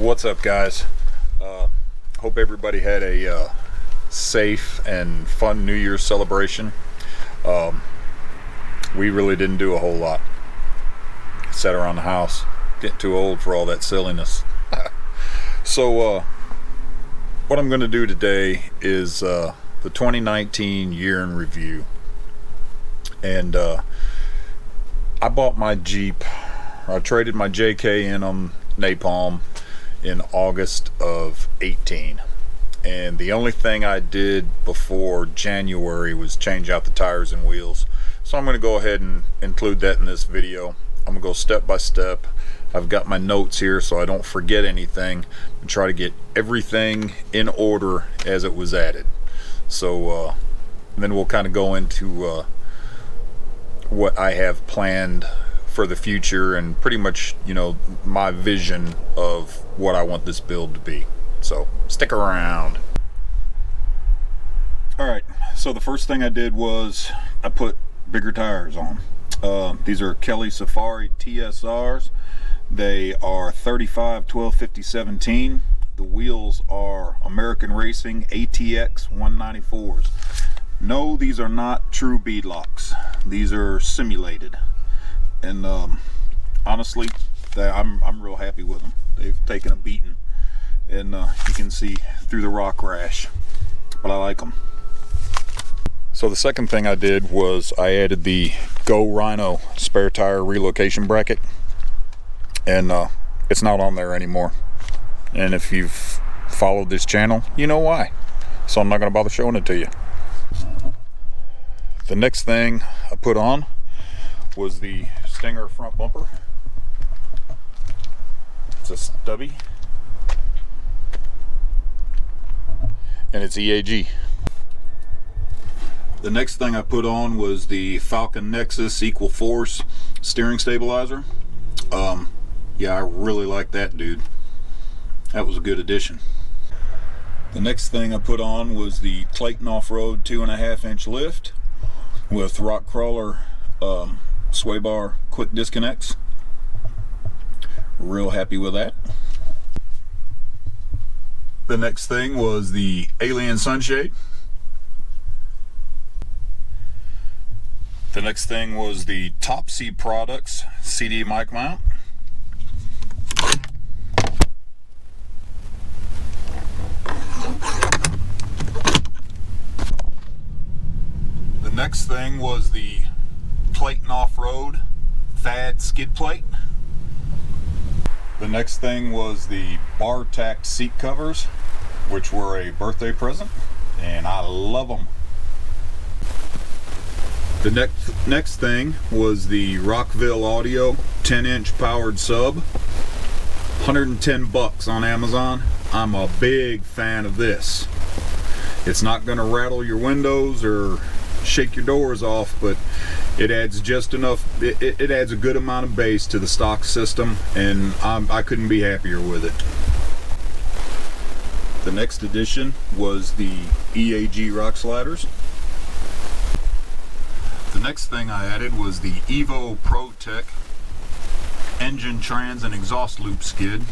What's up, guys? Hope everybody had a safe and fun New Year's celebration. We really didn't do a whole lot. Sat around the house, getting too old for all that silliness. So what I'm going to do today is the 2019 year in review. And I bought my Jeep. I traded my JK in on Napalm in August of 18, and the only thing I did before January was change out the tires and wheels. So I'm going to go ahead and include that in this video. I'm going to go step by step. I've got my notes here so I don't forget anything, and try to get everything in order as it was added. So then we'll kind of go into what I have planned for the future, and pretty much, you know, my vision of what I want this build to be. So stick around. Alright, so the first thing I did was I put bigger tires on. These are Kelly Safari TSRs. They are 35 12 50 17. The wheels are American Racing ATX 194s. No, these are not true beadlocks. These are simulated. And honestly, I'm real happy with them. They've taken a beating, and you can see through the rock rash, but I like them. So the second thing I did was I added the Go Rhino spare tire relocation bracket, and it's not on there anymore. And if you've followed this channel, you know why. So I'm not going to bother showing it to you. The next thing I put on was the Stinger front bumper. It's a stubby, and it's EAG. The next thing I put on was the Falcon Nexus Equal Force steering stabilizer. Yeah, I really like that, dude. That was a good addition. The next thing I put on was the Clayton Off-Road 2.5-inch lift with rock crawler sway bar quick disconnects. Real happy with that. The next thing was the Alien Sunshade. The next thing was the Topsy Products CD mic mount. The next thing was the Clayton Off-Road Thad skid plate. The next thing was the Bar-Tack seat covers, which were a birthday present, and I love them. The next thing was the Rockville Audio 10-inch powered sub. 110 bucks on Amazon. I'm a big fan of this. It's not going to rattle your windows or shake your doors off, but it adds just enough, it adds a good amount of bass to the stock system, and I couldn't be happier with it. The next addition was the EAG rock sliders. The next thing I added was the Evo ProTech engine, trans, and exhaust loop skid.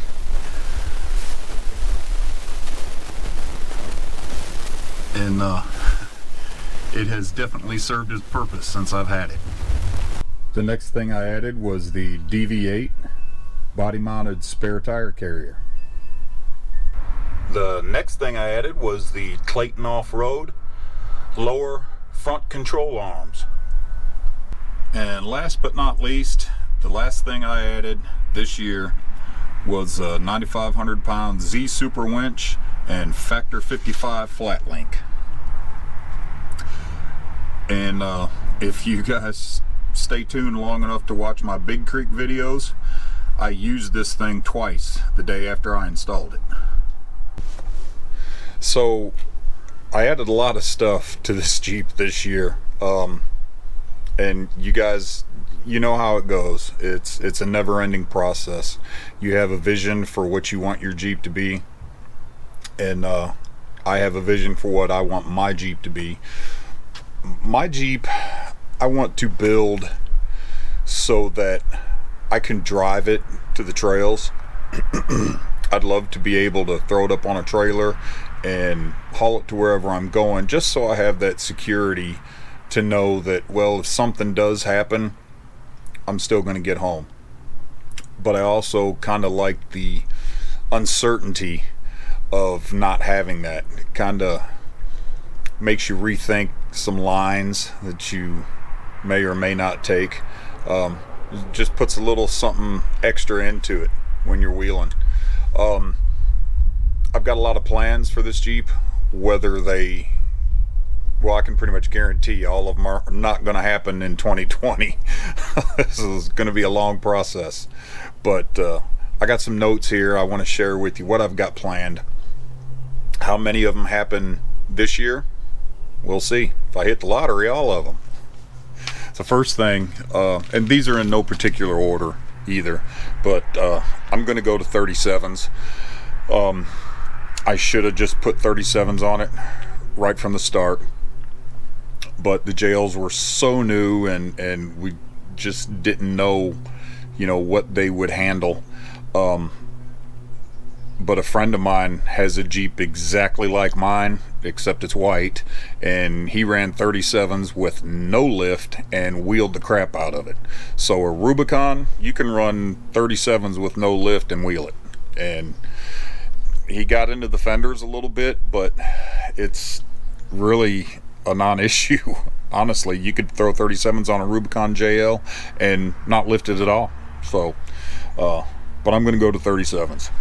And it has definitely served its purpose since I've had it. The next thing I added was the DV8 body-mounted spare tire carrier. The next thing I added was the Clayton Off-Road lower front control arms. And last but not least, the last thing I added this year was a 9,500 pound Z Super winch and Factor 55 flat link. And if you guys stay tuned long enough to watch my Big Creek videos, I used this thing twice the day after I installed it. So I added a lot of stuff to this Jeep this year, and you guys, you know how it goes. It's a never-ending process. You have a vision for what you want your Jeep to be, and I have a vision for what I want my Jeep to be. My Jeep, I want to build so that I can drive it to the trails. I'd love to be able to throw it up on a trailer and haul it to wherever I'm going, just so I have that security to know that, well, if something does happen, I'm still going to get home. But I also kind of like the uncertainty of not having that. It kind of makes you rethink some lines that you may or may not take. It just puts a little something extra into it when you're wheeling. I've got a lot of plans for this Jeep. Whether they, well, I can pretty much guarantee all of them are not going to happen in 2020. This is going to be a long process. But I got some notes here I want to share with you what I've got planned. How many of them happen this year? We'll see. If I hit the lottery, all of them. So first thing, and these are in no particular order either, but I'm going to go to 37s. I should have just put 37s on it right from the start, but the jails were so new and we just didn't know, you know, what they would handle. But a friend of mine has a Jeep exactly like mine, except it's white, and he ran 37s with no lift and wheeled the crap out of it. So a Rubicon, you can run 37s with no lift and wheel it. And he got into the fenders a little bit, but it's really a non-issue. Honestly, you could throw 37s on a Rubicon JL and not lift it at all. So, but I'm going to go to 37s.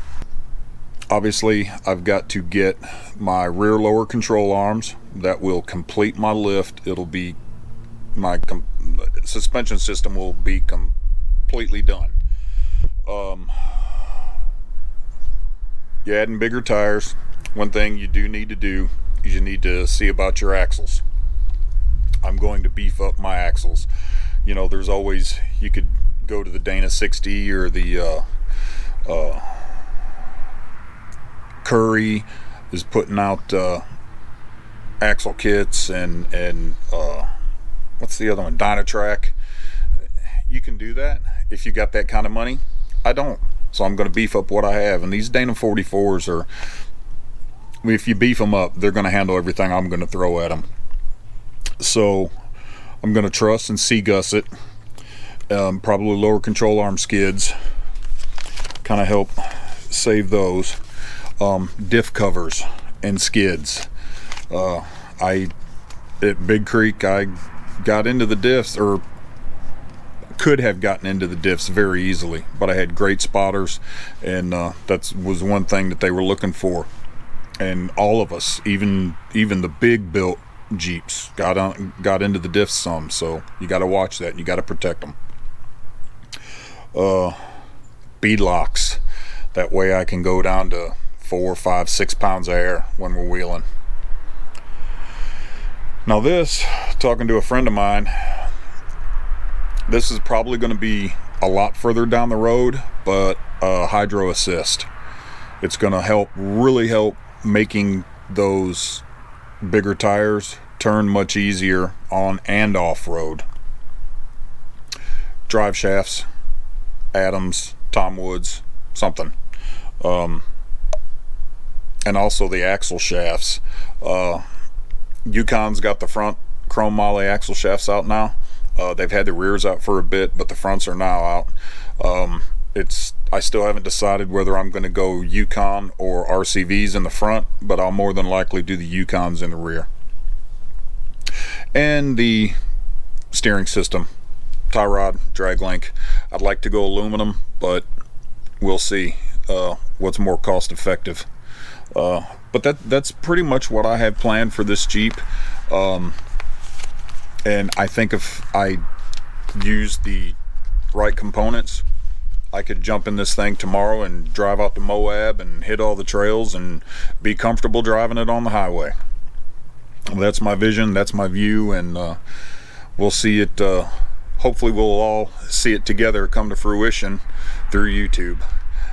Obviously, I've got to get my rear lower control arms. That will complete my lift. It'll be my suspension system will be completely done. You're adding bigger tires. One thing you do need to do is you need to see about your axles. I'm going to beef up my axles. You know, there's always, you could go to the Dana 60 or the Curry is putting out axle kits and what's the other one, Dynatrac. You can do that if you got that kind of money. I don't, so I'm going to beef up what I have. And these Dana 44s are, I mean, if you beef them up, they're going to handle everything I'm going to throw at them. So I'm going to truss and C-guss it. Probably lower control arm skids, kind of help save those. Diff covers and skids. At Big Creek, I got into the diffs, or could have gotten into the diffs very easily, but I had great spotters, and that was one thing that they were looking for. And all of us, even the big built Jeeps, got into the diffs some. So you got to watch that. You got to protect them. Bead locks. That way I can go down to 4, 5, 6 pounds of air when we're wheeling. Now this, talking to a friend of mine, this is probably going to be a lot further down the road, but hydro assist. It's going to really help making those bigger tires turn much easier on and off road. Drive shafts, Adams, Tom Woods, something. And also the axle shafts. Yukon's got the front chrome moly axle shafts out now. They've had the rears out for a bit, but the fronts are now out. I still haven't decided whether I'm going to go Yukon or RCVs in the front, but I'll more than likely do the Yukons in the rear. And the steering system, tie rod, drag link. I'd like to go aluminum, but we'll see what's more cost effective. But that's pretty much what I have planned for this Jeep. And I think if I use the right components, I could jump in this thing tomorrow and drive out to Moab and hit all the trails and be comfortable driving it on the highway. That's my vision, that's my view, and we'll see it, hopefully we'll all see it together come to fruition through YouTube.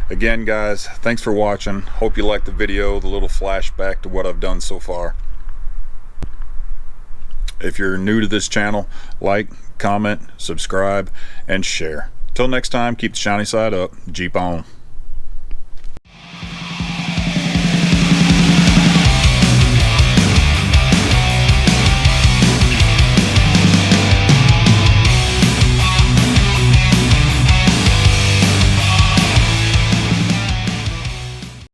Again, guys, thanks for watching. Hope you liked the video, the little flashback to what I've done so far. If you're new to this channel, like, comment, subscribe, and share. Till next time, keep the shiny side up. Jeep on.